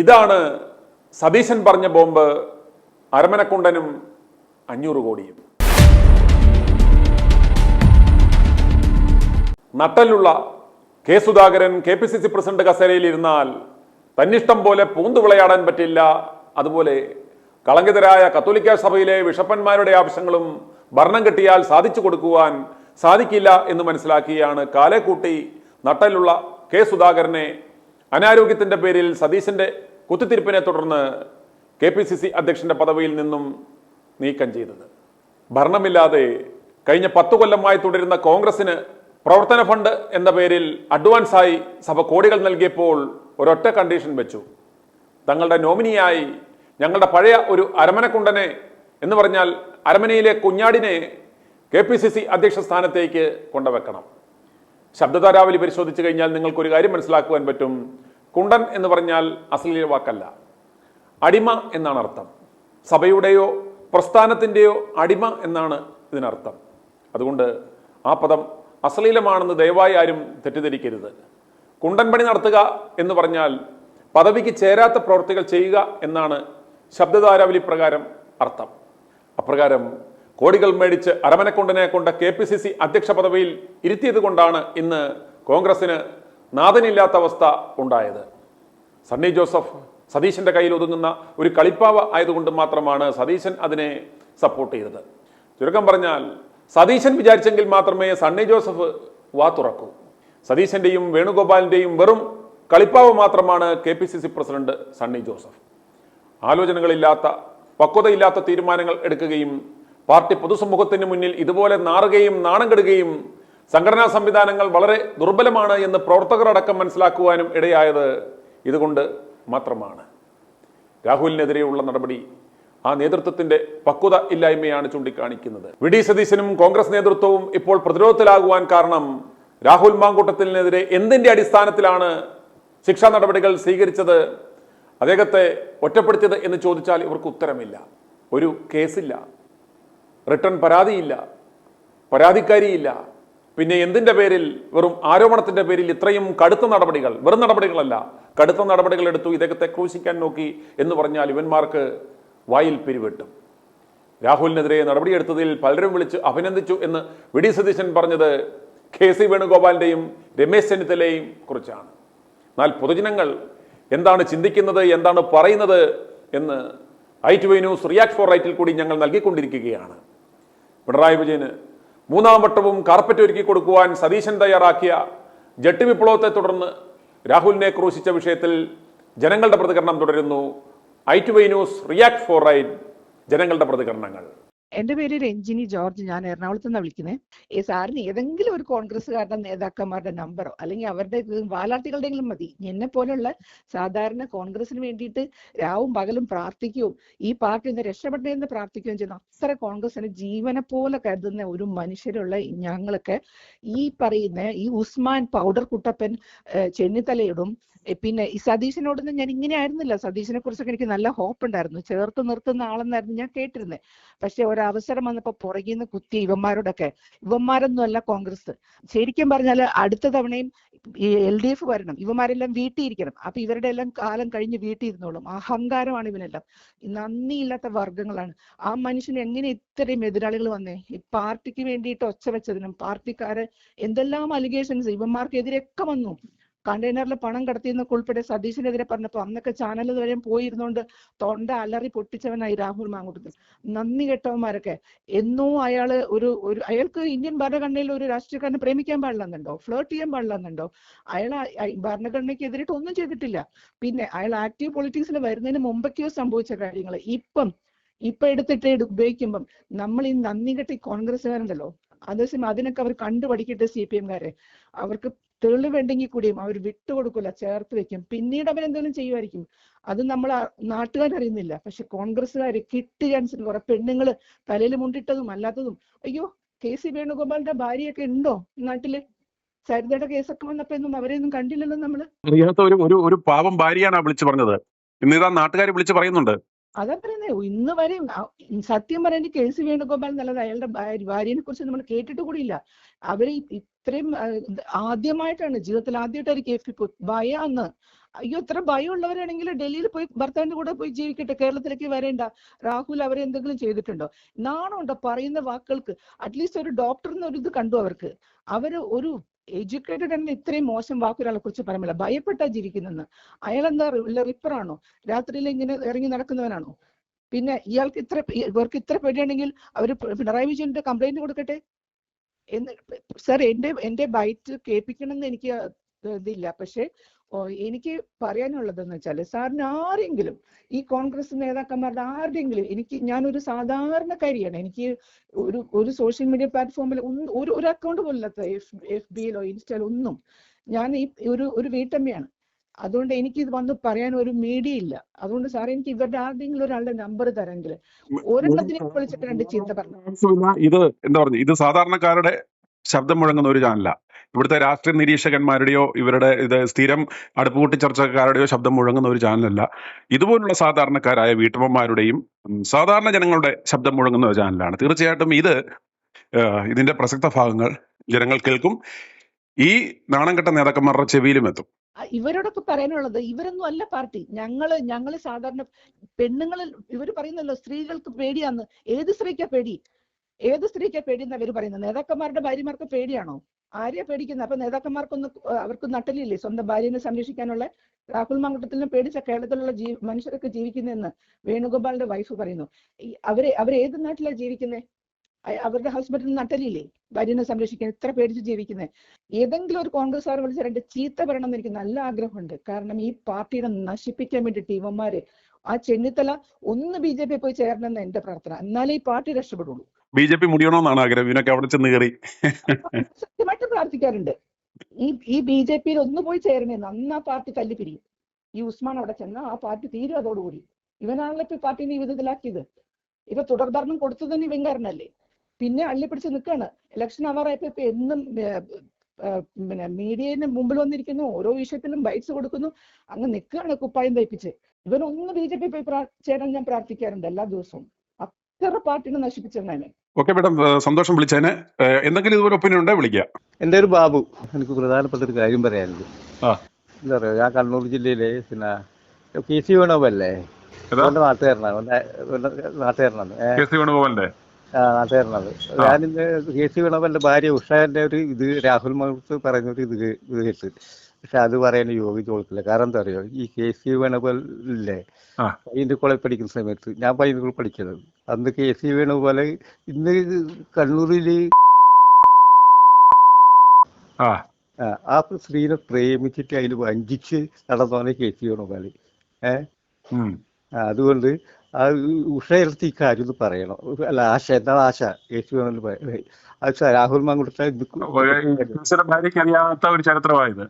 ഇതാണ് സതീശൻ പറഞ്ഞ ബോംബ്, അരമനക്കുണ്ടനും 500 കോടിയും. നട്ടലുള്ള കെ സുധാകരൻ KPCC പ്രസിഡന്റ് കസേരയിൽ ഇരുന്നാൽ തന്നിഷ്ടം പോലെ പൂന്തു വിളയാടാൻ പറ്റില്ല. അതുപോലെ കളങ്കിതരായ കത്തോലിക്ക സഭയിലെ ബിഷപ്പന്മാരുടെ ആവശ്യങ്ങളും ഭരണം കിട്ടിയാൽ സാധിച്ചു കൊടുക്കുവാൻ സാധിക്കില്ല എന്ന് മനസ്സിലാക്കിയാണ് കാലേക്കൂട്ടി നട്ടലുള്ള കെ സുധാകരനെ അനാരോഗ്യത്തിന്റെ പേരിൽ സതീശന്റെ കുത്തിത്തിരിപ്പിനെ തുടർന്ന് KPCC അധ്യക്ഷന്റെ പദവിയിൽ നിന്നും നീക്കം ചെയ്തത്. ഭരണമില്ലാതെ കഴിഞ്ഞ 10 കൊല്ലമായി തുടരുന്ന കോൺഗ്രസിന് പ്രവർത്തന ഫണ്ട് എന്ന പേരിൽ അഡ്വാൻസായി സഭ കോടികൾ നൽകിയപ്പോൾ ഒരൊറ്റ കണ്ടീഷൻ വെച്ചു. തങ്ങളുടെ നോമിനിയായി ഞങ്ങളുടെ പഴയ ഒരു അരമനക്കുണ്ടനെ എന്ന് പറഞ്ഞാൽ അരമനയിലെ കുഞ്ഞാടിനെ KPCC അധ്യക്ഷ സ്ഥാനത്തേക്ക് കൊണ്ടുവെക്കണം. ശബ്ദധാരാവലി പരിശോധിച്ചു കഴിഞ്ഞാൽ നിങ്ങൾക്കൊരു കാര്യം മനസ്സിലാക്കുവാൻ പറ്റും. കുണ്ടൻ എന്ന് പറഞ്ഞാൽ അശ്ലീല വാക്കല്ല, അടിമ എന്നാണ് അർത്ഥം. സഭയുടെയോ പ്രസ്ഥാനത്തിൻ്റെയോ അടിമ എന്നാണ് ഇതിനർത്ഥം. അതുകൊണ്ട് ആ പദം അശ്ലീലമാണെന്ന് ദയവായി ആരും തെറ്റിദ്ധരിക്കരുത്. കുണ്ടൻ പണി നടത്തുക എന്ന് പറഞ്ഞാൽ പദവിക്ക് ചേരാത്ത പ്രവൃത്തികൾ ചെയ്യുക എന്നാണ് ശബ്ദധാരാവലി പ്രകാരം അർത്ഥം. അപ്രകാരം കോടികൾ മേടിച്ച് അരമനക്കുണ്ടനെ കൊണ്ട് KPCC അധ്യക്ഷ പദവിയിൽ ഇരുത്തിയത് കൊണ്ടാണ് ഇന്ന് കോൺഗ്രസിന് നാഥനില്ലാത്ത അവസ്ഥ ഉണ്ടായത്. സണ്ണി ജോസഫ് സതീശന്റെ കയ്യിൽ ഒതുങ്ങുന്ന ഒരു കളിപ്പാവ ആയതുകൊണ്ട് മാത്രമാണ് സതീശൻ അതിനെ സപ്പോർട്ട് ചെയ്തത്. ചുരുക്കം പറഞ്ഞാൽ സതീശൻ വിചാരിച്ചെങ്കിൽ മാത്രമേ സണ്ണി ജോസഫ് വാ തുറക്കൂ. സതീശന്റെയും വേണുഗോപാലിന്റെയും വെറും കളിപ്പാവ് മാത്രമാണ് KPCC പ്രസിഡന്റ് സണ്ണി ജോസഫ്. ആലോചനകളില്ലാത്ത, പക്വതയില്ലാത്ത തീരുമാനങ്ങൾ എടുക്കുകയും പാർട്ടി പൊതുസമൂഹത്തിന് മുന്നിൽ ഇതുപോലെ നാറുകയും നാണം കെടുകയും സംഘടനാ സംവിധാനങ്ങൾ വളരെ ദുർബലമാണ് എന്ന് പ്രവർത്തകരടക്കം മനസ്സിലാക്കുവാനും ഇടയായത് ഇതുകൊണ്ട് മാത്രമാണ്. രാഹുലിനെതിരെയുള്ള നടപടി ആ നേതൃത്വത്തിന്റെ പക്വത ഇല്ലായ്മയാണ് ചൂണ്ടിക്കാണിക്കുന്നത്. VD സതീശനും കോൺഗ്രസ് നേതൃത്വവും ഇപ്പോൾ പ്രതിരോധത്തിലാകുവാൻ കാരണം രാഹുൽ മാങ്കൂട്ടത്തിനെതിരെ എന്തിന്റെ അടിസ്ഥാനത്തിലാണ് ശിക്ഷാ നടപടികൾ സ്വീകരിച്ചത്, അദ്ദേഹത്തെ ഒറ്റപ്പെടുത്തിയത് എന്ന് ചോദിച്ചാൽ ഇവർക്ക് ഉത്തരമില്ല. ഒരു കേസില്ല, റിട്ടേൺ പരാതിയില്ല, പരാതിക്കാരിയില്ല. പിന്നെ എന്തിന്റെ പേരിൽ, വെറും ആരോപണത്തിന്റെ പേരിൽ ഇത്രയും കടുത്ത നടപടികൾ, വെറും നടപടികളല്ല, കടുത്ത നടപടികൾ എടുത്തു ഇദ്ദേഹത്തെ ക്രൂശിക്കാൻ നോക്കി എന്ന് പറഞ്ഞാൽ ഇവന്മാർക്ക് വായിൽ പിരിവെട്ടും. രാഹുലിനെതിരെ നടപടിയെടുത്തതിൽ പലരും വിളിച്ച് അഭിനന്ദിച്ചു എന്ന് VD സതീശൻ പറഞ്ഞത് KC വേണുഗോപാലിന്റെയും രമേശ് ചെന്നിത്തലയെയും കുറിച്ചാണ്. എന്നാൽ പൊതുജനങ്ങൾ എന്താണ് ചിന്തിക്കുന്നത്, എന്താണ് പറയുന്നത് എന്ന് i2i ന്യൂസ് റിയാക്ട് ഫോർ റൈറ്റിൽ കൂടി ഞങ്ങൾ നൽകിക്കൊണ്ടിരിക്കുകയാണ്. പിണറായി വിജയന് 3ാം വട്ടവും കാർപ്പറ്റ് ഒരുക്കി കൊടുക്കുവാൻ സതീശൻ തയ്യാറാക്കിയ ജട്ടി വിപ്ലവത്തെ തുടർന്ന് രാഹുലിനെ ക്രൂശിച്ച വിഷയത്തിൽ ജനങ്ങളുടെ പ്രതികരണം തുടരുന്നു. i2i news react four right, ജനങ്ങളുടെ പ്രതികരണങ്ങൾ. എന്റെ പേര് രഞ്ജിനി ജോർജ്. ഞാൻ എറണാകുളത്ത് നിന്നാണ് വിളിക്കുന്നത്. ഈ സാറിന് ഏതെങ്കിലും ഒരു കോൺഗ്രസ്സുകാരുടെ നേതാക്കന്മാരുടെ നമ്പറോ അല്ലെങ്കിൽ അവരുടെ വാലാർത്ഥികളുടെയെങ്കിലും മതി. എന്നെ പോലുള്ള സാധാരണ കോൺഗ്രസിന് വേണ്ടിയിട്ട് രാവും പകലും പ്രാർത്ഥിക്കുകയും ഈ പാർട്ടി ഒന്ന് രക്ഷപ്പെട്ടേ എന്ന് പ്രാർത്ഥിക്കുകയും ചെയ്യുന്ന അത്ര കോൺഗ്രസിന് ജീവനെ പോലെ കരുതുന്ന ഒരു മനുഷ്യരുള്ള ഞങ്ങളൊക്കെ ഈ പറയുന്ന ഈ ഉസ്മാൻ പൗഡർ കുട്ടപ്പൻ ചെന്നിത്തലയോടും പിന്നെ ഈ സതീശനോടൊന്നും ഞാൻ ഇങ്ങനെ ആയിരുന്നില്ല. സതീശനെ കുറിച്ചൊക്കെ എനിക്ക് നല്ല ഹോപ്പ് ഉണ്ടായിരുന്നു. ചേർത്ത് നിർത്തുന്ന ആളെന്നായിരുന്നു ഞാൻ കേട്ടിരുന്നത്. പക്ഷെ ഒരവസരം വന്നപ്പോ പുറകിൽ നിന്ന് കുത്തിയ ഇവന്മാരോടൊക്കെ, ഇവന്മാരൊന്നും അല്ല കോൺഗ്രസ്. ശരിക്കും പറഞ്ഞാൽ അടുത്ത തവണയും ഈ LDF വരണം, ഇവന്മാരെല്ലാം വീട്ടിൽ ഇരിക്കണം. അപ്പൊ ഇവരുടെ എല്ലാം കാലം കഴിഞ്ഞ് വീട്ടിൽ ഇരുന്നോളും. അഹങ്കാരമാണ് ഇവനെല്ലാം, നന്ദിയില്ലാത്ത വർഗങ്ങളാണ്. ആ മനുഷ്യന് എങ്ങനെ ഇത്രയും എതിരാളികൾ വന്നേ? ഈ പാർട്ടിക്ക് വേണ്ടിയിട്ട് ഒച്ച വെച്ചതിനും പാർട്ടിക്കാരെ എന്തെല്ലാം അലിഗേഷൻസ് ഇവന്മാർക്കെതിരെയൊക്കെ വന്നു. കണ്ടെയ്നറിൽ പണം കടത്തിയെന്നൊക്കെ ഉൾപ്പെടെ സതീശനെതിരെ പറഞ്ഞപ്പോ അന്നൊക്കെ ചാനൽ വരെ പോയിരുന്നോണ്ട് തൊണ്ട അലറി പൊട്ടിച്ചവനായി രാഹുൽ മാങ്കൂട്ടത്തിൽ. നന്ദി കെട്ടവന്മാരൊക്കെ. എന്നോ അയാള് അയാൾക്ക് ഇന്ത്യൻ ഭരണഘടനയിൽ ഒരു രാഷ്ട്രീയക്കാരനെ പ്രേമിക്കാൻ പാടില്ലെന്നുണ്ടോ, ഫ്ലേർട്ട് ചെയ്യാൻ പാടില്ലെന്നുണ്ടോ? അയാൾ ഭരണഘടനയ്ക്ക് എതിരായിട്ട് ഒന്നും ചെയ്തിട്ടില്ല. പിന്നെ അയാൾ ആക്റ്റീവ് പൊളിറ്റിക്സിൽ വരുന്നതിന് മുമ്പൊക്കെയോ സംഭവിച്ച കാര്യങ്ങൾ ഇപ്പൊ എടുത്തിട്ട് ഉപയോഗിക്കുമ്പം നമ്മൾ ഈ നന്ദി കെട്ടി കോൺഗ്രസ്സുകാരുണ്ടല്ലോ, അതേസമയം അതിനൊക്കെ അവർ കണ്ടുപഠിക്കട്ടെ. CPM-കാരെ അവർക്ക് തെളിവുണ്ടെങ്കിൽ കൂടിയും അവർ വിട്ടുകൊടുക്കില്ല, ചേർത്ത് വെക്കും. പിന്നീട് അവരെന്തെങ്കിലും ചെയ്യുമായിരിക്കും, അത് നമ്മൾ നാട്ടുകാരറിയുന്നില്ല. പക്ഷെ കോൺഗ്രസ്സുകാര് കിട്ടിയ ചാൻസിന് കുറെ പെണ്ണുങ്ങള് തലയിൽ മുണ്ടിട്ടതും അല്ലാത്തതും. അയ്യോ, KC വേണുഗോപാലിന്റെ ഭാര്യയൊക്കെ ഉണ്ടോ നാട്ടില്? സരിതയുടെ കേസൊക്കെ വന്നപ്പോ ഒന്നും അവരെയൊന്നും കണ്ടില്ലല്ലോ നമ്മള്. അറിയാത്ത ഒരു പാവം ഭാര്യയാണ് വിളിച്ചു പറഞ്ഞത്. ഇന്നിതാ നാട്ടുകാർ വിളിച്ചു പറയുന്നുണ്ട്. അതാ പറയുന്നേ, ഇന്ന് വരെ സത്യം പറയാൻ KC വേണുഗോപാൽ എന്നുള്ളത് അയാളുടെ ഭാര്യനെ കുറിച്ച് നമ്മൾ കേട്ടിട്ട് കൂടിയില്ല. അവര് ഇത്രയും ആദ്യമായിട്ടാണ് ജീവിതത്തിൽ ആദ്യമായിട്ട് ഒരു ഭയാന്ന് അയ്യോ, ഇത്ര ഭയമുള്ളവരാണെങ്കിൽ ഡൽഹിയിൽ പോയി ഭർത്താവിന്റെ കൂടെ പോയി ജീവിക്കട്ടെ, കേരളത്തിലേക്ക് വരേണ്ട. രാഹുൽ അവരെ എന്തെങ്കിലും ചെയ്തിട്ടുണ്ടോ? നാണമുണ്ടോ പറയുന്ന വാക്കുകൾക്ക്? അറ്റ്ലീസ്റ്റ് ഒരു ഡോക്ടർ എന്നൊരു ഇത് കണ്ടു അവർക്ക്. അവര് ഒരു എഡ്യൂക്കേറ്റഡ് ആണെങ്കിൽ ഇത്രയും മോശം വാക്കൊരാളെ കുറിച്ച് പറയുന്നില്ല. ഭയപ്പെട്ടാ ജീവിക്കുന്നെന്ന്. അയാളെന്താ റിപ്പറാണോ? രാത്രിയിൽ ഇങ്ങനെ ഇറങ്ങി നടക്കുന്നവനാണോ? പിന്നെ ഇവർക്ക് ഇത്ര പേടിയാണെങ്കിൽ അവര് പിണറായി വിജയന്റെ കംപ്ലൈന്റ് കൊടുക്കട്ടെ. സർ, എന്റെ ബൈറ്റ് കേൾപ്പിക്കണമെന്ന് എനിക്ക് ഇതില്ല. പക്ഷെ എനിക്ക് പറയാനുള്ളതെന്ന് വെച്ചാൽ, സാറിന് ആരെങ്കിലും ഈ കോൺഗ്രസ് നേതാക്കന്മാരുടെ ആരുടെയെങ്കിലും, ഞാനൊരു സാധാരണക്കാരിയാണ്. എനിക്ക് ഒരു സോഷ്യൽ മീഡിയ പ്ലാറ്റ്ഫോമിൽ ഒരു അക്കൗണ്ട് പോലില്ലാത്ത, FB-യിലോ ഇൻസ്റ്റയിലോ ഒന്നും. ഞാൻ ഒരു വീട്ടമ്മയാണ്. അതുകൊണ്ട് എനിക്ക് ഇത് വന്ന് പറയാൻ ഒരു മീഡിയ ഇല്ല. അതുകൊണ്ട് സാർ, എനിക്ക് ഇവരുടെ ആരുടെയെങ്കിലും ഒരാളുടെ നമ്പർ തരാമെങ്കിൽ ഒരെണ്ണത്തിനെ വിളിച്ചിട്ട് 2 ചീത്ത പറഞ്ഞു. ഇത് എന്താ പറഞ്ഞു, ഇത് സാധാരണക്കാരുടെ ശബ്ദം മുഴങ്ങുന്ന ഒരു ചാനല. ഇവിടുത്തെ രാഷ്ട്രീയ നിരീക്ഷകന്മാരുടെയോ ഇവരുടെ ഇത് സ്ഥിരം അടുപ്പുകൂട്ടി ചർച്ചക്കാരുടെയോ ശബ്ദം മുഴങ്ങുന്ന ഒരു ചാനലല്ല. ഇതുപോലുള്ള സാധാരണക്കാരായ വീട്ടമ്മമാരുടെയും സാധാരണ ജനങ്ങളുടെ ശബ്ദം മുഴങ്ങുന്ന ഒരു ചാനലാണ്. തീർച്ചയായിട്ടും ഇതിന്റെ പ്രസക്ത ഭാഗങ്ങൾ ജനങ്ങൾ കേൾക്കും. ഈ നാണം കെട്ട നേതാക്കന്മാരുടെ ചെവിയിലും എത്തും. ഇവരോടൊക്കെ പറയാനുള്ളത്, ഇവരൊന്നും അല്ല പാർട്ടി. ഞങ്ങള് സാധാരണ പെണ്ണുങ്ങൾ, ഇവർ പറയുന്നല്ലോ സ്ത്രീകൾക്ക് പേടിയാന്ന്. ഏത് സ്ത്രീക്കാ പേടി? ഏത് സ്ത്രീക്കാ പേടിയെന്ന് അവർ പറയുന്നത്? നേതാക്കന്മാരുടെ ഭാര്യമാർക്ക് പേടിയാണോ? ആരെയാ പേടിക്കുന്നത്? അപ്പൊ അവർക്ക് നട്ടലില്ലേ സ്വന്തം ഭാര്യനെ സംരക്ഷിക്കാനുള്ള? രാഹുൽ മാങ്കൂട്ടത്തിനെ പേടിച്ച കേരളത്തിലുള്ള മനുഷ്യരൊക്കെ ജീവിക്കുന്നതെന്ന് വേണുഗോപാലിന്റെ വൈഫ് പറയുന്നു. അവരേത് നാട്ടിലാണ് ജീവിക്കുന്നത്? അവരുടെ ഹസ്ബൻഡിന് നട്ടലില്ലേ ഭാര്യനെ സംരക്ഷിക്കാൻ? ഇത്ര പേടിച്ച് ജീവിക്കുന്നത്? ഏതെങ്കിലും ഒരു കോൺഗ്രസ്സുകാർ വിളിച്ച 2 ചീത്ത പറയണം എന്ന് എനിക്ക് നല്ല ആഗ്രഹമുണ്ട്. കാരണം ഈ പാർട്ടിയെ നശിപ്പിക്കാൻ വേണ്ടിയിട്ട് ഇവന്മാര്, ആ ചെന്നിത്തല ഒന്ന് BJP പോയി ചേരണമെന്ന് എന്റെ പ്രാർത്ഥന. എന്നാലേ ഈ പാർട്ടി രക്ഷപ്പെടുള്ളൂ. BJP മുടിയണമെന്നാണ് ആഗ്രഹം. ഇതിനൊക്കെ അവിടെ ചെന്ന് കയറി സത്യമായിട്ട് പ്രാർത്ഥിക്കാറുണ്ട്. ഈ BJP-യിൽ ഒന്ന് പോയി ചേരണേന്ന്. അന്ന് ആ പാർട്ടി തല്ലിപ്പിരിയും. ഈ ഉസ്മാൻ അവിടെ ചെന്ന ആ പാർട്ടി തീരും അതോടുകൂടി. ഇവനാണല്ലോ ഇപ്പൊ പാർട്ടിനെ ഈ വിധത്തിലാക്കിയത്. ഇപ്പൊ തുടർഭരണം കൊടുത്തത് തന്നെ ഇവൻകാരനല്ലേ? പിന്നെ അള്ളിപ്പിടിച്ച് നിൽക്കാണ്. ഇലക്ഷൻ ആവാറായപ്പോ ഇപ്പൊ എന്നും പിന്നെ മീഡിയന് മുമ്പിൽ വന്നിരിക്കുന്നു, ഓരോ വിഷയത്തിലും ബൈറ്റ്സ് കൊടുക്കുന്നു, അങ്ങ് നിൽക്കുകയാണ് കുപ്പായം തയ്പ്പിച്ച്. ഇവനൊന്ന് BJP പോയി ചേരാൻ ഞാൻ പ്രാർത്ഥിക്കാറുണ്ട് എല്ലാ ദിവസവും. അത്ര പാർട്ടിനെ നശിപ്പിച്ചിരുന്നേ. ഓക്കെ മേഡം, സന്തോഷം വിളിച്ചതിന്. എന്തെങ്കിലും ഇതുപോലെ ഒപ്പീനിയൻ ഉണ്ടോ വിളിക്കുക. എൻ്റെ ഒരു ബാബു, എനിക്ക് പ്രധാനപ്പെട്ട ഒരു കാര്യം പറയാനുണ്ട്. എന്താ പറയുക, ഞാൻ കണ്ണൂർ ജില്ലയിലെ പിന്നെ KC വേണോബല്ലേ നാട്ടുകാരനാണ്. വേണുഗോപാലിന്റെ നാട്ടുകാരനാണ്. ഞാനിന്ന് KC വേണോബലിന്റെ ഭാര്യ ഉഷാന്റെ ഒരു രാഹുൽ മാങ്കൂട്ടത്തിൽ പറഞ്ഞൊരു ഇത് കേട്ട്. പക്ഷെ അത് പറയാൻ യോഗ്യത കൊടുക്കില്ല. കാരണം എന്താ പറയുക, ഈ KC വേണുഗോപാലില്ലേ പയ്യന്നൂർ കോളേജ് പഠിക്കുന്ന സമയത്ത്, ഞാൻ പയ്യന്നൂർ പഠിക്കുന്നത്, അന്ന് KC വേണുഗോപാൽ ഇന്ന് കണ്ണൂരിൽ ആ സ്ത്രീനെ പ്രേമിച്ചിട്ട് അതിൽ വഞ്ചിച്ച് നടന്നോനെ KC വേണുഗോപാൽ. അതുകൊണ്ട് ആ ഉഷയെടുത്ത് ഈ കാര്യം ഒന്ന് പറയണം. അല്ല, എന്താണ് ആശ KC വേണുഗോപാൽ രാഹുൽ മാങ്കൂട്ടത്തെ അറിയാത്ത ഒരു ചരിത്രമായത്.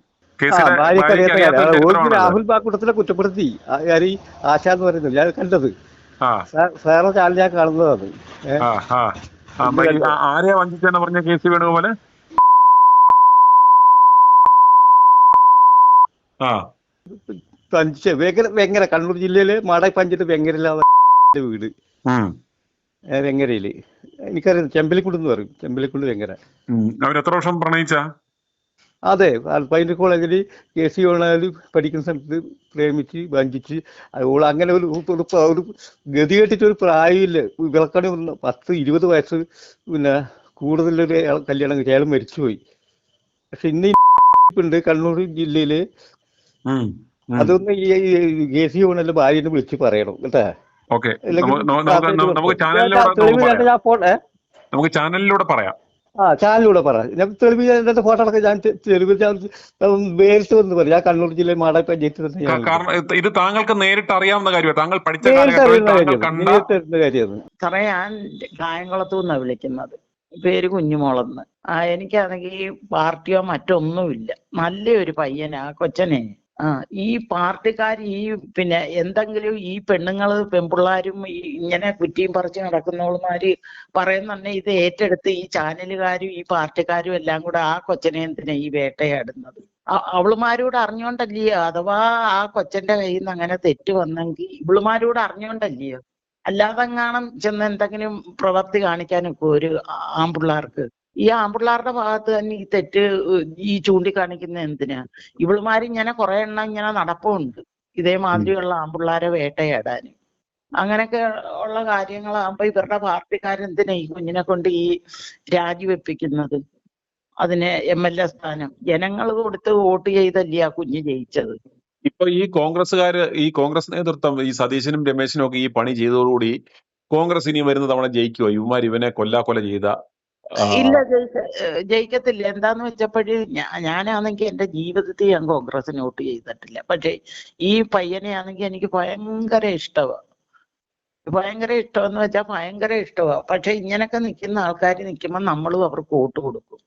രാഹുൽ മാങ്കൂട്ടത്തിനെ കുറ്റപ്പെടുത്തി ആശ എന്ന് പറയുന്നത് ഞാൻ കണ്ടത്. സാറെ ചാനൽ ഞാൻ കാണുന്നതാണ്. ആരെയാ വഞ്ചിച്ചെന്ന് പറഞ്ഞ KC വേണുഗോപാല്? വെങ്ങര, കണ്ണൂർ ജില്ലയില് മാടായി പഞ്ചായത്ത് വെങ്ങരയിലാണ് വീട്. വെങ്ങരയില് എനിക്കറിയാം, ചെമ്പലിക്കുണ്ട് എന്ന് പറയും. ചെമ്പലിക്കുണ്ട് വെങ്ങര. അവരെത്ര വർഷം പ്രണയിച്ച? അതെ, പയ്യന്നൂർ കോളേജിൽ KC വേണുഗോപാൽ പഠിക്കുന്ന സമയത്ത് പ്രേമിച്ച് വഞ്ചിച്ച് അങ്ങനെ ഒരു ഗതി കേട്ടിട്ട് ഒരു പ്രായമില്ല. വിളക്കണി 10-20 വയസ്സ് പിന്നെ കൂടുതലൊരു കല്യാണം കഴിച്ച് അയാൾ മരിച്ചുപോയി. പക്ഷെ ഇന്ന് ഉണ്ട് കണ്ണൂർ ജില്ലയില്. അതൊന്ന് ഈ KC വേണുഗോപാലിന്റെ ഭാര്യനെ വിളിച്ച് പറയണം കേട്ടാ. നമുക്ക് ചാനലിലൂടെ പറയാം. ചാനലിലൂടെ പറയാം. ഞാൻ തെളിവ്, എന്റെ ഫോട്ടോ അടക്കം ഞാൻ തെളിവ് നേരിട്ട് വന്ന് പറയാം. ഞാൻ കണ്ണൂർ ജില്ലയിൽ മാടായി പഞ്ചായത്ത്. കാരണം ഇത് താങ്കൾക്ക് നേരിട്ട് അറിയാവുന്ന കാര്യമാണ്. താങ്കൾ പഠിച്ച നേരിട്ടറിയുന്ന കാര്യമാണ്. സാറേ, ഞാൻ കായംകുളത്തു നിന്നാണ് വിളിക്കുന്നത്. പേര് കുഞ്ഞുമോളെന്ന്. എനിക്കാണെങ്കിൽ പാർട്ടിയോ മറ്റൊന്നുമില്ല. നല്ലൊരു പയ്യനാ കൊച്ചനെ. ഈ പാർട്ടിക്കാർ പിന്നെ എന്തെങ്കിലും ഈ പെണ്ണുങ്ങള് പെൺപിള്ളാരും ഇങ്ങനെ കുറ്റിയും പറിച്ച് നടക്കുന്നവളുമാര് പറയുന്നുണ്ടെ ഇത് ഏറ്റെടുത്ത് ഈ ചാനലുകാരും ഈ പാർട്ടിക്കാരും എല്ലാം കൂടെ ആ കൊച്ചനെ എന്തിനാ ഈ വേട്ടയാടുന്നത്? അവളുമാരോട് അറിഞ്ഞോണ്ടല്ലയോ? അഥവാ ആ കൊച്ചന്റെ കയ്യിൽ നിന്ന് അങ്ങനെ തെറ്റ് വന്നെങ്കിൽ ഇവളുമാരോട് അറിഞ്ഞോണ്ടല്ലയോ? അല്ലാതെ കാണാൻ ചെന്ന് എന്തെങ്കിലും പ്രവൃത്തി കാണിക്കാനൊക്കെ ഒരു ആൺപിള്ളേർക്ക് ഈ ആമ്പിള്ളാരുടെ ഭാഗത്ത് തന്നെ ഈ തെറ്റ് ഈ ചൂണ്ടിക്കാണിക്കുന്ന എന്തിനാ? ഇവളുമാര് ഇങ്ങനെ കുറെ എണ്ണം ഇങ്ങനെ നടപ്പുണ്ട് ഇതേമാതിരിയുള്ള ആമ്പിള്ളാരെ വേട്ടയാടാൻ. അങ്ങനെയൊക്കെ ഉള്ള കാര്യങ്ങളാകുമ്പോ ഇവരുടെ പാർട്ടിക്കാരെന്തിനാ ഈ കുഞ്ഞിനെ കൊണ്ട് ഈ രാജിവെപ്പിക്കുന്നത്? അതിന് MLA സ്ഥാനം ജനങ്ങൾ കൊടുത്ത് വോട്ട് ചെയ്തല്ലേ ആ കുഞ്ഞ് ജയിച്ചത്. ഇപ്പൊ ഈ കോൺഗ്രസ് നേതൃത്വം ഈ സതീശനും രമേശനും ഒക്കെ ഈ പണി ചെയ്തതോടുകൂടി കോൺഗ്രസ് ഇനി വരുന്ന തവണ ജയിക്കുമോ? ഇവന്മാർ ഇവനെ കൊല ചെയ്ത ഇല്ല, ജയിക്കത്തില്ല. എന്താന്ന് വെച്ചപ്പോഴ് ഞാനാണെങ്കിൽ എന്റെ ജീവിതത്തിൽ ഞാൻ കോൺഗ്രസിന് വോട്ട് ചെയ്തിട്ടില്ല. പക്ഷെ ഈ പയ്യനെയാണെങ്കിൽ എനിക്ക് ഭയങ്കര ഇഷ്ടമാണ്. ഭയങ്കര ഇഷ്ടമെന്ന് വെച്ചാൽ ഭയങ്കര ഇഷ്ടമാണ്. പക്ഷെ ഇങ്ങനൊക്കെ നിൽക്കുന്ന ആൾക്കാർ നിൽക്കുമ്പോൾ നമ്മളും അവർക്ക് വോട്ട് കൊടുക്കും.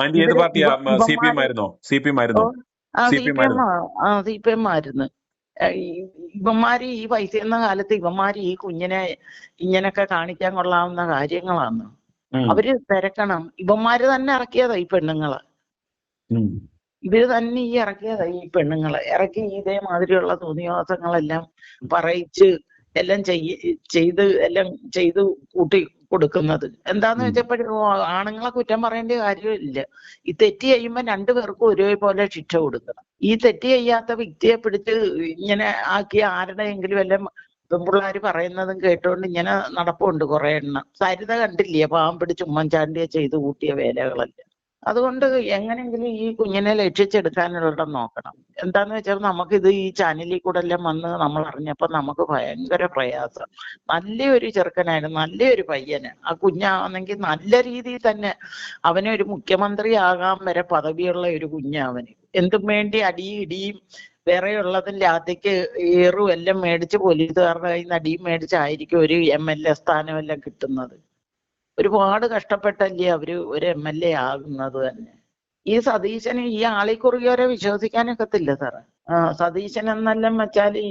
ആന്റി ഏത് പാർട്ടിയാ? CPM ആയിരുന്നോ? CPM ആയിരുന്നു. ഇവന്മാര് ഈ പൈസ എന്ന കാലത്ത് ഇവന്മാര് ഈ കുഞ്ഞിനെ ഇങ്ങനൊക്കെ കാണിക്കാൻ കൊള്ളാവുന്ന കാര്യങ്ങളാണ് അവര് തിരക്കണം. ഇവന്മാര് തന്നെ ഇറക്കിയതാ ഈ പെണ്ണുങ്ങളെ. ഇവര് തന്നെ ഇറക്കിയതാ ഈ പെണ്ണുങ്ങളെ. ഇറക്കി ഇതേമാതിരിയുള്ള തോന്നിവാസങ്ങളെല്ലാം പറയിച്ച് എല്ലാം ചെയ്ത് കൂട്ടി കൊടുക്കുന്നത്. എന്താന്ന് വെച്ചപ്പോഴും ആണുങ്ങളെ കുറ്റം പറയേണ്ട കാര്യമില്ല. ഈ തെറ്റ് ചെയ്യുമ്പോൾ രണ്ടുപേർക്കും ഒരേപോലെ ശിക്ഷ കൊടുക്കണം. ഈ തെറ്റ് ചെയ്യാത്ത വ്യക്തിയെ പിടിച്ച് ഇങ്ങനെ ആക്കി ആരുടെയെങ്കിലും എല്ലാം പെൺപിള്ളാര് പറയുന്നതും കേട്ടോണ്ട് ഇങ്ങനെ നടപ്പുണ്ട് കുറെ എണ്ണം. സരിത കണ്ടില്ലേ പാവം പിടിച്ച് ഉമ്മൻചാണ്ടിയെ ചെയ്ത് കൂട്ടിയ വേലകളല്ല. അതുകൊണ്ട് എങ്ങനെങ്കിലും ഈ കുഞ്ഞിനെ രക്ഷിച്ചെടുക്കാനുള്ള നോക്കണം. എന്താന്ന് വെച്ചാൽ നമുക്കിത് ഈ ചാനലിൽ കൂടെ എല്ലാം വന്ന് നമ്മൾ അറിഞ്ഞപ്പോ നമുക്ക് ഭയങ്കര പ്രയാസം. നല്ലൊരു ചെറുക്കനായിരുന്നു, നല്ലൊരു പയ്യന്. ആ കുഞ്ഞാണെങ്കിൽ നല്ല രീതിയിൽ തന്നെ അവനെ ഒരു മുഖ്യമന്ത്രി ആകാൻ വരെ പദവിയുള്ള ഒരു കുഞ്ഞാവന്. എന്തും വേണ്ടി ഇടിയും വേറെ ഉള്ളതും ലാത്തിക്ക് ഏറും എല്ലാം മേടിച്ച് പോലീസുകാരുടെ കയ്യിൽ നിന്ന് അടിയും മേടിച്ചായിരിക്കും ഒരു MLA സ്ഥാനം എല്ലാം കിട്ടുന്നത്. ഒരുപാട് കഷ്ടപ്പെട്ടല്ലേ അവര് ഒരു MLA ആകുന്നത് തന്നെ. ഈ സതീശന് ഈ ആളിക്കുറുകിയവരെ വിശ്വസിക്കാനൊക്കത്തില്ല സാറേ. സതീശൻ എന്നെല്ലാം വെച്ചാൽ ഈ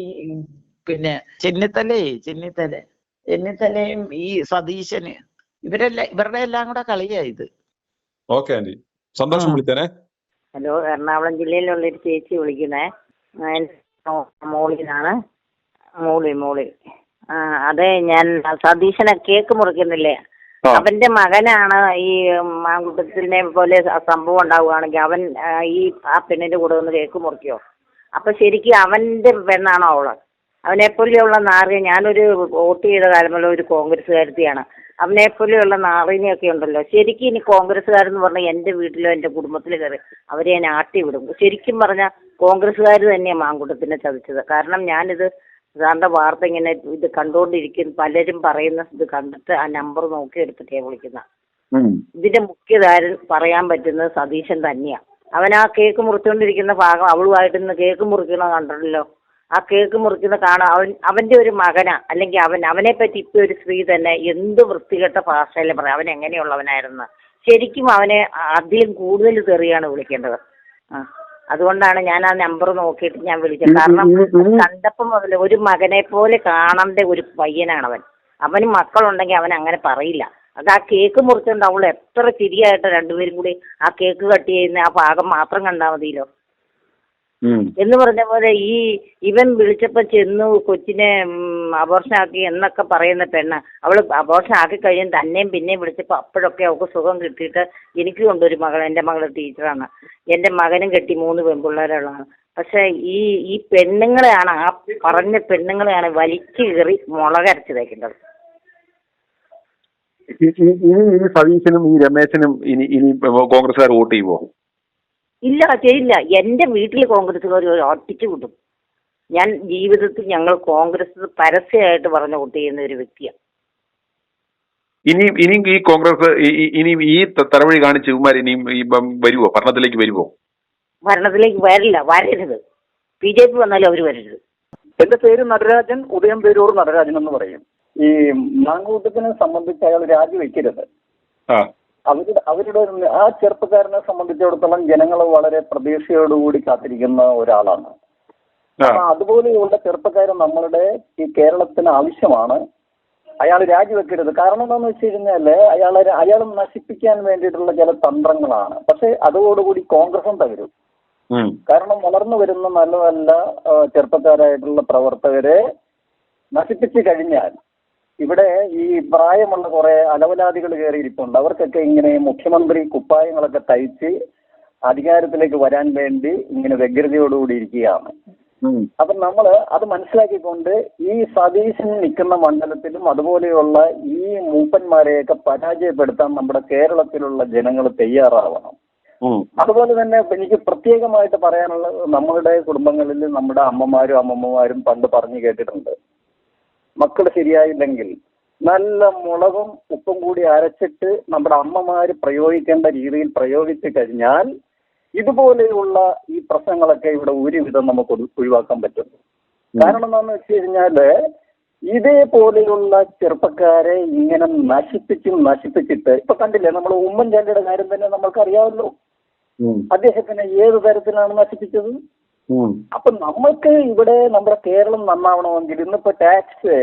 പിന്നെ ചെന്നിത്തലയും ഈ സതീശന് ഇവരുടെ എല്ലാം കൂടെ കളിയാ ഇത്. ഓക്കെ ആന്റി, സന്തോഷം. വിളിച്ചേനെ. ഹലോ, എറണാകുളം ജില്ലയിലുള്ളൊരു ചേച്ചി വിളിക്കുന്നേ. മോളിന്നാണ്. മോളി. അതെ, ഞാൻ സതീശനെ കേക്ക് മുറിക്കുന്നില്ലേ, അവന്റെ മകനാണ് ഈ മാങ്കുട്ടത്തിനെ പോലെ സംഭവം ഉണ്ടാവുകയാണെങ്കിൽ അവൻ ആ പെണ്ണിന്റെ കൂടെ ഒന്ന് കേക്ക് മുറിക്കോ? അപ്പൊ ശരിക്കും അവന്റെ പെണ്ണാണോ അവള്? അവനെപ്പോലെയുള്ള നാറിയ, ഞാനൊരു വോട്ട് ചെയ്ത കാലമുള്ള ഒരു കോൺഗ്രസ്സുകാരത്തിയാണ്. അവനെപ്പോലെയുള്ള നാറിനെയൊക്കെ ഉണ്ടല്ലോ, ശരിക്കും ഇനി കോൺഗ്രസ്സുകാരെന്ന് പറഞ്ഞാൽ എൻ്റെ വീട്ടിലോ എൻ്റെ കുടുംബത്തിൽ കയറി അവരെ ഞാൻ ആട്ടി വിടും. ശരിക്കും പറഞ്ഞാൽ കോൺഗ്രസ്സുകാർ തന്നെയാണ് മാങ്കുട്ടത്തിനെ ചതിച്ചത്. കാരണം ഞാനിത് സാറിന്റെ വാർത്ത ഇങ്ങനെ ഇത് കണ്ടുകൊണ്ടിരിക്കും, പലരും പറയുന്ന ഇത് കണ്ടിട്ട് ആ നമ്പർ നോക്കി എടുത്തിട്ടേ വിളിക്കുന്ന. ഇതിന്റെ മുഖ്യധാരൻ പറയാൻ പറ്റുന്നത് സതീശൻ തന്നെയാണ്. അവൻ ആ കേക്ക് മുറിച്ചുകൊണ്ടിരിക്കുന്ന ഭാഗം അവളുമായിട്ട് ഇന്ന് കേക്ക് മുറിക്കണ കണ്ടല്ലോ. ആ കേക്ക് മുറിക്കുന്ന കാണാൻ അവന്റെ ഒരു മകനാ, അല്ലെങ്കിൽ അവനെ പറ്റി ഇപ്പൊ ഒരു സ്ത്രീ തന്നെ എന്ത് വൃത്തികെട്ട ഭാഷയിലെ പറയാം അവൻ എങ്ങനെയുള്ളവനായിരുന്നു. ശരിക്കും അവനെ അധികം കൂടുതൽ തെറിയാണ് വിളിക്കേണ്ടത്. അതുകൊണ്ടാണ് ഞാൻ ആ നമ്പർ നോക്കിയിട്ട് ഞാൻ വിളിച്ചത്. കാരണം കണ്ടപ്പം മുതൽ ഒരു മകനെ പോലെ കാണേണ്ട ഒരു പയ്യനാണ് അവന് മക്കളുണ്ടെങ്കിൽ അവൻ അങ്ങനെ പറയില്ല. അത് ആ കേക്ക് മുറിച്ചുകൊണ്ട് അവൾ എത്ര ചിരിയായിട്ട് രണ്ടുപേരും കൂടി ആ കേക്ക് കട്ട് ചെയ്യുന്ന ആ ഭാഗം മാത്രം കണ്ടാൽ മതിയല്ലോ എന്ന് പറഞ്ഞ പോലെ ഇവൻ വിളിച്ചപ്പോ ചെന്നു കൊച്ചിനെ അബോർഷൻ ആക്കി എന്നൊക്കെ പറയുന്ന പെണ്ണ്, അവള് അബോർഷൻ ആക്കി കഴിഞ്ഞ് തന്നെയും പിന്നെയും വിളിച്ചപ്പോ അപ്പോഴൊക്കെ അവൾക്ക് സുഖം കിട്ടിയിട്ട് എനിക്കും ഉണ്ട് ഒരു മകൾ, എൻ്റെ മകൾ ടീച്ചറാണ്, എൻ്റെ മകനും കെട്ടി 3 പെൺപിള്ളേരുള്ളതാണ്. പക്ഷെ ഈ പെണ്ണുങ്ങളെയാണ്, ആ പറഞ്ഞ പെണ്ണുങ്ങളെയാണ് വലിച്ചു കയറി മുളകരച്ച് തേക്കേണ്ടത്. ഇനി സതീശനും ഈ രമേശനും ഇനി കോൺഗ്രസ്സുകാർ വോട്ട് ചെയ്യുമോ? ഇല്ല, ചെയ്യില്ല. എൻ്റെ വീട്ടിൽ കോൺഗ്രസ്സുകാർ ഒട്ടിച്ചു വിടും. ഞാൻ ജീവിതത്തിൽ ഞങ്ങൾ കോൺഗ്രസ് പരസ്യമായിട്ട് പറഞ്ഞ വോട്ട് ചെയ്യുന്ന ഒരു വ്യക്തിയാണ്. ഇനി ഈ കോൺഗ്രസ് ഇനി ഈ തലവഴി കാണിച്ച് ഇവന്മാർ ഇനിയും വരുവോ? ഭരണത്തിലേക്ക് വരുവോ? ഭരണത്തിലേക്ക് വരരുത്. BJP വന്നാലും അവർ വരരുത്. എന്റെ പേര് നടരാജൻ, ഉദയം പേരൂർ നടരാജൻ എന്ന് പറയും. ഈ മാങ്കൂട്ടത്തിനെ സംബന്ധിച്ച് അയാൾ രാജിവെക്കരുത്. അവരുടെ ആ ചെറുപ്പക്കാരനെ സംബന്ധിച്ചിടത്തോളം ജനങ്ങൾ വളരെ പ്രതീക്ഷയോടുകൂടി കാത്തിരിക്കുന്ന ഒരാളാണ്. അപ്പൊ അതുപോലെയുള്ള ചെറുപ്പക്കാരൻ നമ്മളുടെ ഈ കേരളത്തിന് ആവശ്യമാണ്. അയാൾ രാജിവെക്കരുത്. കാരണം എന്താണെന്ന് വെച്ച് കഴിഞ്ഞാല് അയാൾ നശിപ്പിക്കാൻ വേണ്ടിയിട്ടുള്ള ചില തന്ത്രങ്ങളാണ്. പക്ഷെ അതോടുകൂടി കോൺഗ്രസും തകരും. കാരണം വളർന്നു വരുന്ന നല്ല ചെറുപ്പക്കാരായിട്ടുള്ള പ്രവർത്തകരെ നശിപ്പിച്ചു കഴിഞ്ഞാൽ ഇവിടെ ഈ പ്രായമുള്ള കുറെ അലവലാദികൾ കയറിയിരിപ്പുണ്ട്. അവർക്കൊക്കെ ഇങ്ങനെ മുഖ്യമന്ത്രി കുപ്പായങ്ങളൊക്കെ തയ്ച്ച് അധികാരത്തിലേക്ക് വരാൻ വേണ്ടി ഇങ്ങനെ വ്യഗ്രതയോടുകൂടി ഇരിക്കുകയാണ്. അപ്പൊ നമ്മൾ അത് മനസ്സിലാക്കിക്കൊണ്ട് ഈ സതീശൻ നിൽക്കുന്ന മണ്ഡലത്തിലും അതുപോലെയുള്ള ഈ മൂപ്പന്മാരെയൊക്കെ പരാജയപ്പെടുത്താൻ നമ്മുടെ കേരളത്തിലുള്ള ജനങ്ങൾ തയ്യാറാവണം. അതുപോലെ തന്നെ എനിക്ക് പ്രത്യേകമായിട്ട് പറയാനുള്ളത്, നമ്മളുടെ കുടുംബങ്ങളിൽ നമ്മുടെ അമ്മമാരും അമ്മമ്മമാരും പണ്ട് പറഞ്ഞു കേട്ടിട്ടുണ്ട്, മക്കൾ ശരിയായില്ലെങ്കിൽ നല്ല മുളകും ഉപ്പും കൂടി അരച്ചിട്ട് നമ്മുടെ അമ്മമാര് പ്രയോഗിക്കേണ്ട രീതിയിൽ പ്രയോഗിച്ചു കഴിഞ്ഞാൽ ഇതുപോലെയുള്ള ഈ പ്രശ്നങ്ങളൊക്കെ ഇവിടെ ഒരുവിധം നമുക്ക് ഒഴിവാക്കാൻ പറ്റും. കാരണം എന്താണെന്ന് വെച്ച് കഴിഞ്ഞാല് ഇതേപോലെയുള്ള ചെറുപ്പക്കാരെ ഇങ്ങനെ നശിപ്പിച്ചിട്ട് ഇപ്പൊ കണ്ടില്ലേ, നമ്മൾ ഉമ്മൻചാണ്ടിയുടെ കാര്യം തന്നെ നമ്മൾക്ക് അറിയാമല്ലോ. അദ്ദേഹത്തിനെ ഏത് തരത്തിലാണ് നശിപ്പിച്ചത്? അപ്പൊ നമ്മൾക്ക് ഇവിടെ നമ്മുടെ കേരളം നന്നാവണമെങ്കിൽ ഇന്നിപ്പോ ടാക്സ്,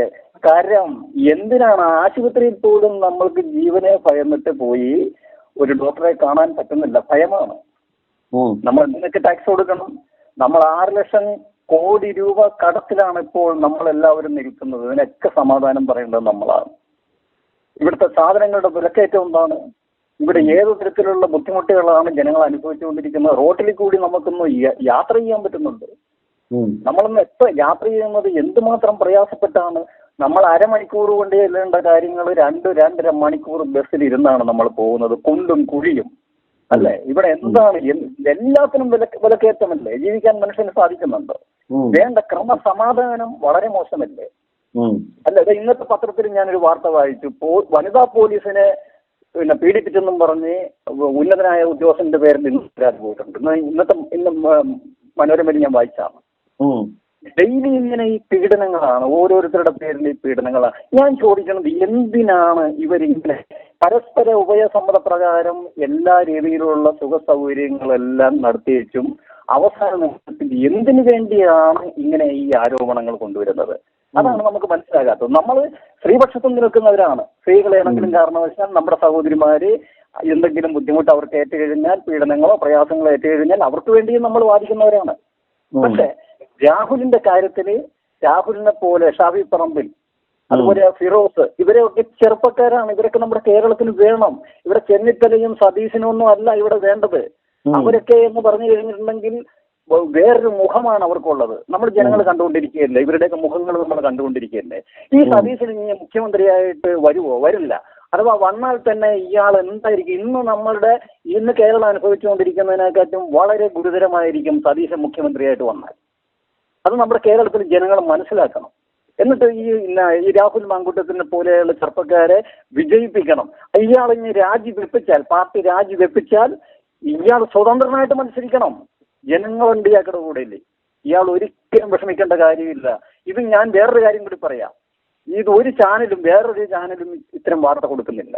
കരം, എന്തിനാണ് ആശുപത്രിയിൽ പോലും നമ്മൾക്ക് ജീവനെ ഭയന്നിട്ട് പോയി ഒരു ഡോക്ടറെ കാണാൻ പറ്റുന്നില്ല, ഭയമാണ്. നമ്മൾ എന്തിനൊക്കെ ടാക്സ് കൊടുക്കണം? നമ്മൾ 6 ലക്ഷം കോടി രൂപ കടത്തിലാണ് ഇപ്പോൾ നമ്മളെല്ലാവരും നിൽക്കുന്നത്. ഇതിനൊക്കെ സമാധാനം പറയേണ്ടത് നമ്മളാണ്. ഇവിടുത്തെ സാധനങ്ങളുടെ വിലക്കയറ്റം എന്താണ്? ഇവിടെ ഏതു തരത്തിലുള്ള ബുദ്ധിമുട്ടുകളാണ് ജനങ്ങൾ അനുഭവിച്ചുകൊണ്ടിരിക്കുന്നത്? റോട്ടിൽ കൂടി നമുക്കൊന്ന് യാത്ര ചെയ്യാൻ പറ്റുന്നുണ്ട്. നമ്മളൊന്ന് എത്ര യാത്ര ചെയ്യുന്നത് എന്തുമാത്രം പ്രയാസപ്പെട്ടാണ്. നമ്മൾ അരമണിക്കൂർ കൊണ്ട് ചെല്ലേണ്ട കാര്യങ്ങൾ 2-2.5 മണിക്കൂർ ബസ്സിൽ ഇരുന്നാണ് നമ്മൾ പോകുന്നത്, കുണ്ടും കുഴിയും അല്ലേ? ഇവിടെ എന്താണ്? എല്ലാത്തിനും വിലക്കയറ്റമല്ലേ? ജീവിക്കാൻ മനുഷ്യന് സാധിക്കുന്നുണ്ട്. വേണ്ട ക്രമസമാധാനം വളരെ മോശമല്ലേ? അല്ല, ഇന്നത്തെ പത്രത്തിൽ ഞാനൊരു വാർത്ത വായിച്ചു. വനിതാ പോലീസിനെ പീഡിപ്പിച്ചെന്നും പറഞ്ഞ് ഉന്നതനായ ഉദ്യോഗസ്ഥന്റെ പേരിൽ ഇന്ന് പോയിട്ടുണ്ട്. ഇന്ന് മനോരമയിൽ ഞാൻ വായിച്ചാണ്. ഡെയിലി ഇങ്ങനെ ഈ പീഡനങ്ങളാണ്, ഓരോരുത്തരുടെ പേരിൽ ഈ പീഡനങ്ങളാണ്. ഞാൻ ചോദിക്കുന്നത്, എന്തിനാണ് ഇവരിങ്ങനെ പരസ്പര ഉഭയസമ്മതപ്രകാരം എല്ലാ രീതിയിലുള്ള സുഖ സൗകര്യങ്ങളെല്ലാം നടത്തിയേച്ചും അവസാന നിമിഷത്തിൽ എന്തിനു വേണ്ടിയാണ് ഇങ്ങനെ ഈ ആരോപണങ്ങൾ കൊണ്ടുവരുന്നത്? അതാണ് നമുക്ക് മനസ്സിലാകാത്തത്. നമ്മൾ സ്ത്രീപക്ഷത്തും നിൽക്കുന്നവരാണ്. സ്ത്രീകളേതെങ്കിലും കാരണവശാൽ നമ്മുടെ സഹോദരിമാര് എന്തെങ്കിലും ബുദ്ധിമുട്ട് അവർക്ക് ഏറ്റുകഴിഞ്ഞാൽ, പീഡനങ്ങളോ പ്രയാസങ്ങളോ ഏറ്റുകഴിഞ്ഞാൽ അവർക്ക് വേണ്ടിയും നമ്മൾ വാദിക്കുന്നവരാണ്. പക്ഷെ രാഹുലിന്റെ കാര്യത്തില് രാഹുലിനെ പോലെ ഷാഫി പറമ്പിൽ, അതുപോലെ ഫിറോസ്, ഇവരെയൊക്കെ ചെറുപ്പക്കാരാണ്. ഇവരൊക്കെ നമ്മുടെ കേരളത്തിൽ വേണം. ഇവിടെ ചെന്നിത്തലയും സതീശനും ഒന്നും അല്ല ഇവിടെ വേണ്ടത്. അവരൊക്കെ എന്ന് പറഞ്ഞു കഴിഞ്ഞിട്ടുണ്ടെങ്കിൽ വേറൊരു മുഖമാണ് അവർക്കുള്ളത്. നമ്മൾ ജനങ്ങൾ കണ്ടുകൊണ്ടിരിക്കുകയല്ലേ, ഇവരുടെയൊക്കെ മുഖങ്ങൾ നമ്മൾ കണ്ടുകൊണ്ടിരിക്കുകയല്ലേ. ഈ സതീശൻ ഇനി മുഖ്യമന്ത്രിയായിട്ട് വരുവോ? വരില്ല. അഥവാ വന്നാൽ തന്നെ ഇയാൾ എന്തായിരിക്കും? ഇന്ന് കേരളം അനുഭവിച്ചുകൊണ്ടിരിക്കുന്നതിനെക്കാട്ടും വളരെ ഗുരുതരമായിരിക്കും സതീശൻ മുഖ്യമന്ത്രിയായിട്ട് വന്നാൽ. അത് നമ്മുടെ കേരളത്തിൽ ജനങ്ങൾ മനസ്സിലാക്കണം. എന്നിട്ട് ഈ രാഹുൽ മാങ്കൂട്ടത്തിനെ പോലെയുള്ള ചെറുപ്പക്കാരെ വിജയിപ്പിക്കണം. ഇയാൾ ഇനി രാജിവെപ്പിച്ചാൽ, പാർട്ടി രാജിവെപ്പിച്ചാൽ ഇയാൾ സ്വതന്ത്രനായിട്ട് മത്സരിക്കണം. ജനങ്ങളുണ്ട് ഇയാളുടെ കൂടെ ഇല്ലേ. ഇയാൾ ഒരിക്കലും വിഷമിക്കേണ്ട കാര്യമില്ല. ഇത് ഞാൻ വേറൊരു കാര്യം കൂടി പറയാം. ഇത് വേറൊരു ചാനലും ഇത്തരം വാർത്ത കൊടുക്കുന്നില്ല.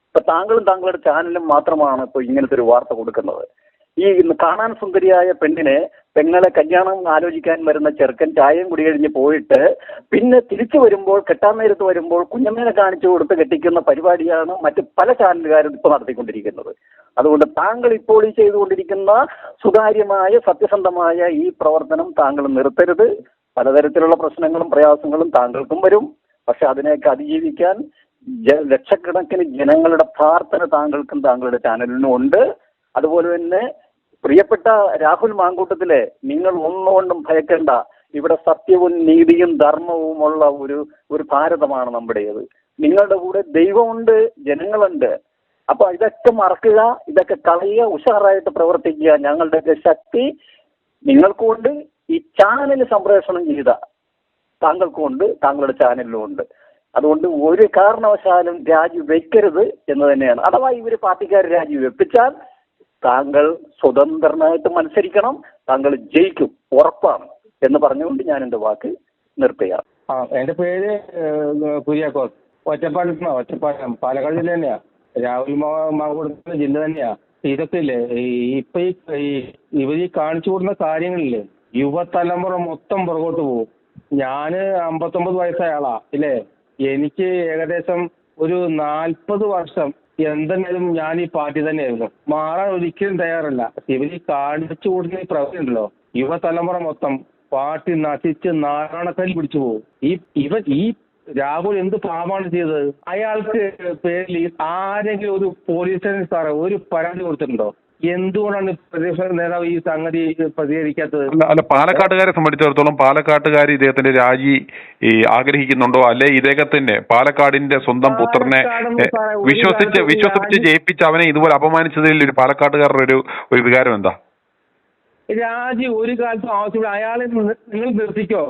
ഇപ്പൊ താങ്കളും താങ്കളുടെ ചാനലും മാത്രമാണ് ഇപ്പൊ ഇങ്ങനത്തെ ഒരു വാർത്ത കൊടുക്കുന്നത്. ഈ കാണാൻ സുന്ദരിയായ പെങ്ങളെ കല്യാണം ആലോചിക്കാൻ വരുന്ന ചെറുക്കൻ ചായയും കുടി കഴിഞ്ഞ് പോയിട്ട് പിന്നെ തിരിച്ചു വരുമ്പോൾ, കെട്ടാൻ നേരത്ത് വരുമ്പോൾ കുഞ്ഞമ്മേനെ കാണിച്ചു കൊടുത്ത് കെട്ടിക്കുന്ന പരിപാടിയാണ് മറ്റ് പല ചാനലുകാരും ഇപ്പോൾ നടത്തിക്കൊണ്ടിരിക്കുന്നത്. അതുകൊണ്ട് താങ്കൾ ഇപ്പോൾ ഈ ചെയ്തുകൊണ്ടിരിക്കുന്ന സുതാര്യമായ സത്യസന്ധമായ ഈ പ്രവർത്തനം താങ്കൾ നിർത്തരുത്. പലതരത്തിലുള്ള പ്രശ്നങ്ങളും പ്രയാസങ്ങളും താങ്കൾക്കും വരും. പക്ഷെ അതിനെയൊക്കെ അതിജീവിക്കാൻ ലക്ഷക്കണക്കിന് ജനങ്ങളുടെ പ്രാർത്ഥന താങ്കൾക്കും താങ്കളുടെ ചാനലിനും ഉണ്ട്. അതുപോലെ തന്നെ പ്രിയപ്പെട്ട രാഹുൽ മാങ്കൂട്ടത്തിലെ, നിങ്ങൾ ഒന്നുകൊണ്ടും ഭയക്കേണ്ട. ഇവിടെ സത്യവും നീതിയും ധർമ്മവുമുള്ള ഒരു ഭാരതമാണ് നമ്മുടേത്. നിങ്ങളുടെ കൂടെ ദൈവമുണ്ട്, ജനങ്ങളുണ്ട്. അപ്പൊ ഇതൊക്കെ മറക്കുക, ഇതൊക്കെ കളയുക, ഉഷാറായിട്ട് പ്രവർത്തിക്കുക. ഞങ്ങളുടെയൊക്കെ ശക്തി നിങ്ങൾക്കുമുണ്ട്. ഈ ചാനൽ സംപ്രേഷണം ചെയ്ത താങ്കൾക്കുമുണ്ട്, താങ്കളുടെ ചാനലിലും ഉണ്ട്. അതുകൊണ്ട് ഒരു കാരണവശാലും രാജിവെക്കരുത് എന്ന് തന്നെയാണ്. അഥവാ ഇവര് പാർട്ടിക്കാർ രാജിവെപ്പിച്ചാൽ താങ്കൾ സ്വതന്ത്രനായിട്ട് മത്സരിക്കണം, താങ്കൾ ജയിക്കും, ഉറപ്പാണ് എന്ന് പറഞ്ഞുകൊണ്ട് ഞാൻ എൻ്റെ വാക്ക് നിർത്തുകയാണ്. എന്റെ പേര് കുര്യാക്കോസ്, ഒറ്റപ്പാലം, പാലക്കാട് ജില്ല തന്നെയാ. രാഹുൽ മാങ്കൂട്ടത്തിന്റെ ജില്ല തന്നെയാ. ഇതൊക്കെ ഇല്ലേ, ഇപ്പൊ ഇവര് കാണിച്ചു കൊടുക്കുന്ന കാര്യങ്ങളില്ലേ, യുവതലമുറ മൊത്തം പുറകോട്ട് പോകും. ഞാന് 59 വയസ്സായ ആളാ ഇല്ലേ. എനിക്ക് ഏകദേശം ഒരു 40 വർഷം എന്തെങ്കിലും ഞാൻ ഈ പാർട്ടി തന്നെയായിരുന്നു. മാറാൻ ഒരിക്കലും തയ്യാറല്ല. ഇവര് കാണിച്ചു കൊടുക്കുന്ന ഈ പ്രവൃത്തി ഉണ്ടല്ലോ, യുവതലമുറ മൊത്തം പാർട്ടി നശിച്ച് നാരായണക്കല്ല് പിടിച്ചു പോകും. ഈ രാഹുൽ എന്ത് പാപമാണ് ചെയ്തത്? അയാൾക്ക് പേരിൽ ആരെങ്കിലും ഒരു പോലീസ് സ്റ്റേഷൻ സാറേ ഒരു പരാതി കൊടുത്തിട്ടുണ്ടോ? എന്തുകൊണ്ടാണ് പ്രതിപക്ഷ നേതാവ് ഈ സംഗതി പ്രതികരിക്കാത്തത്? അല്ല, പാലക്കാട്ടുകാരെ സംബന്ധിച്ചിടത്തോളം പാലക്കാട്ടുകാർ ഇദ്ദേഹത്തിന്റെ രാജി ആഗ്രഹിക്കുന്നുണ്ടോ? അല്ലെ ഇദ്ദേഹത്തിന്റെ പാലക്കാടിന്റെ സ്വന്തം പുത്രനെ വിശ്വസിച്ച് ജയിപ്പിച്ച് അവനെ ഇതുപോലെ അപമാനിച്ചതിൽ ഒരു പാലക്കാട്ടുകാരുടെ ഒരു വികാരം എന്താ? രാജി ഒരു കാലത്തും ആവശ്യമില്ല. അയാളെ നിങ്ങൾ നിർത്തിക്കോ.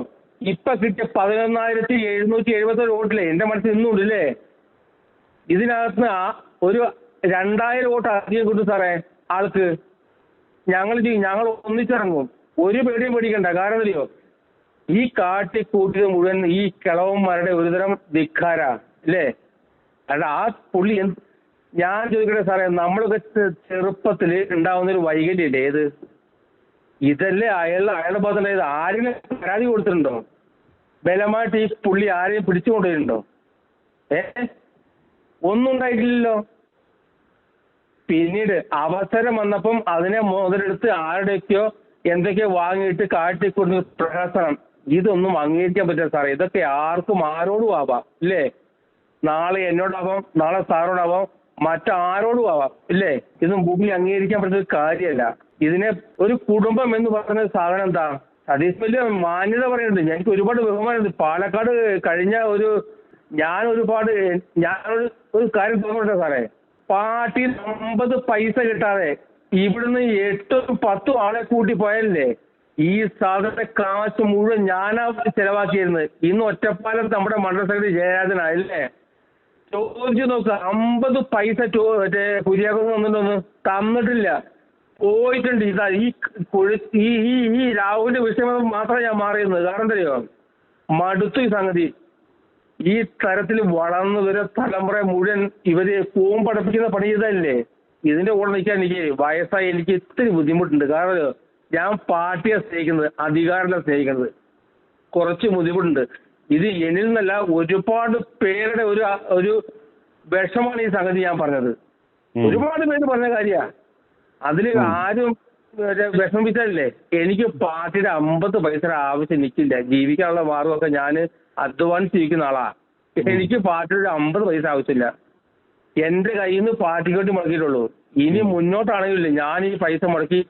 ഇപ്പൊ കിട്ടിയ 11,777 വോട്ടില്ലേ എന്റെ മനസ്സിൽ ഇന്നുണ്ടല്ലേ? ഇതിനകത്ത് ഒരു 2000 വോട്ട് അധികം കിട്ടും സാറേ ആൾക്ക്. ഞങ്ങൾ ഒന്നിച്ചിറങ്ങും, ഒരു പേടിയും പേടിക്കണ്ട. കാരണം അറിയോ, ഈ കാട്ടിക്കൂട്ടിയത് മുഴുവൻ ഈ കിളവന്മാരുടെ ഒരുതരം ധിക്കാര അല്ലേ? അല്ല ആ പുള്ളി ഞാൻ ചോദിക്കട്ടെ സാറേ, നമ്മളൊക്കെ ചെറുപ്പത്തിൽ ഉണ്ടാവുന്നൊരു വൈകല്യല്ലേ ഏത്? ഇതല്ലേ അയാളുടെ ഭാഗത്തുണ്ടായത്? ആരെങ്കിലും പരാതി കൊടുത്തിട്ടുണ്ടോ? ബലമായിട്ട് ഈ പുള്ളി ആരെയും പിടിച്ചുകൊണ്ടുവരുന്നുണ്ടോ? ഒന്നും ഉണ്ടായിട്ടില്ലല്ലോ. പിന്നീട് അവസരം വന്നപ്പം അതിനെ മുതലെടുത്ത് ആരുടെയൊക്കെയോ എന്തൊക്കെയോ വാങ്ങിയിട്ട് കാട്ടിക്കൊടുന്ന പ്രഹസനം, ഇതൊന്നും അംഗീകരിക്കാൻ പറ്റില്ല സാറേ. ഇതൊക്കെ ആർക്കും ആരോടും ആവാം ഇല്ലേ? നാളെ എന്നോടാവാം, നാളെ സാറോടാവാം, മറ്റാരോടും ആവാം ഇല്ലേ? ഇതൊന്നും ഭൂമിയിൽ അംഗീകരിക്കാൻ പറ്റുന്ന കാര്യമല്ല. ഇതിനെ ഒരു കുടുംബം എന്ന് പറയുന്ന സാധനം എന്താ? സതീഷ് വലിയ മാന്യത പറയുന്നുണ്ട്. എനിക്ക് ഒരുപാട് ബഹുമാനമുണ്ട്. പാലക്കാട് കഴിഞ്ഞ ഞാനൊരു കാര്യം തോന്നട്ടെ സാറേ, പാർട്ടിയിൽ 50 പൈസ കിട്ടാതെ ഇവിടുന്ന് 8 10 ആളെ കൂട്ടി പോയല്ലേ ഈ സാധനത്തെ കാശ് മുഴുവൻ ഞാനാ ചെലവാക്കിയിരുന്നത്. ഇന്ന് ഒറ്റപ്പാലത്ത് നമ്മുടെ മണ്ഡല സെക്രട്ടറി ജയരാജനായല്ലേ? ചോദിച്ചു നോക്കുക, 50 പൈസ കുര്യാക്കോസ് വന്നിട്ടൊന്നും തന്നിട്ടില്ല, പോയിട്ടുണ്ട്. ഇതാ ഈ രാഹുലിന്റെ വിഷയം മാത്രമേ ഞാൻ മാറിയുന്നത്. കാരണം എന്തറിയോ, മടുത്തു ഈ സംഗതി. ഈ തരത്തിൽ വളർന്നു വരുന്ന തലമുറ മുഴുവൻ ഇവര് പൂവും പഠിപ്പിക്കുന്ന പണി ചെയ്തല്ലേ? ഇതിന്റെ കൂടെ നിൽക്കാൻ എനിക്ക് വയസ്സായി എനിക്ക് ഇത്തിരി ബുദ്ധിമുട്ടുണ്ട്. കാരണം ഞാൻ പാർട്ടിയെ സ്നേഹിക്കുന്നത്, അധികാരത്തെ സ്നേഹിക്കുന്നത്. കുറച്ച് ബുദ്ധിമുട്ടുണ്ട്. ഇത് എന്നിൽ നിന്നല്ല, ഒരുപാട് പേരുടെ ഒരു വിഷമാണ് ഈ സംഗതി ഞാൻ പറഞ്ഞത്. ഒരുപാട് പേര് പറഞ്ഞ കാര്യ. അതിൽ ആരും വിഷമിച്ചല്ലേ? എനിക്ക് പാർട്ടിയുടെ 50 പൈസ ആവശ്യം നിൽക്കില്ല. ജീവിക്കാനുള്ള മാർഗമൊക്കെ ഞാൻ അഡ്വാൻസ് ജീവിക്കുന്ന ആളാ. എനിക്ക് പാർട്ടിയുടെ 50 പൈസ ആവശ്യമില്ല. എന്റെ കയ്യിൽ നിന്ന് പാർട്ടിക്ക് വേണ്ടി മുടക്കിയിട്ടുള്ളൂ. ഇനി മുന്നോട്ടാണെങ്കിലേ ഞാൻ ഈ പൈസ മുടക്കി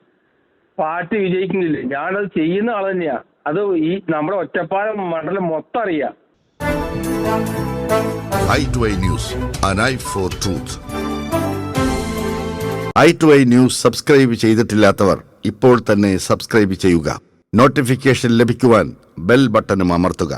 പാർട്ടി വിജയിക്കുന്നില്ലേ, ഞാനത് ചെയ്യുന്ന ആൾ തന്നെയാ. അത് ഈ നമ്മുടെ ഒറ്റപ്പാലം മണ്ഡലം മൊത്തം അറിയാം. i2i News, an eye for truth. i2i News subscribe ചെയ്തിട്ടില്ലാത്തവർ ഇപ്പോൾ തന്നെ സബ്സ്ക്രൈബ് ചെയ്യുക. നോട്ടിഫിക്കേഷൻ ലഭിക്കുവാൻ ബെൽ ബട്ടണും അമർത്തുക.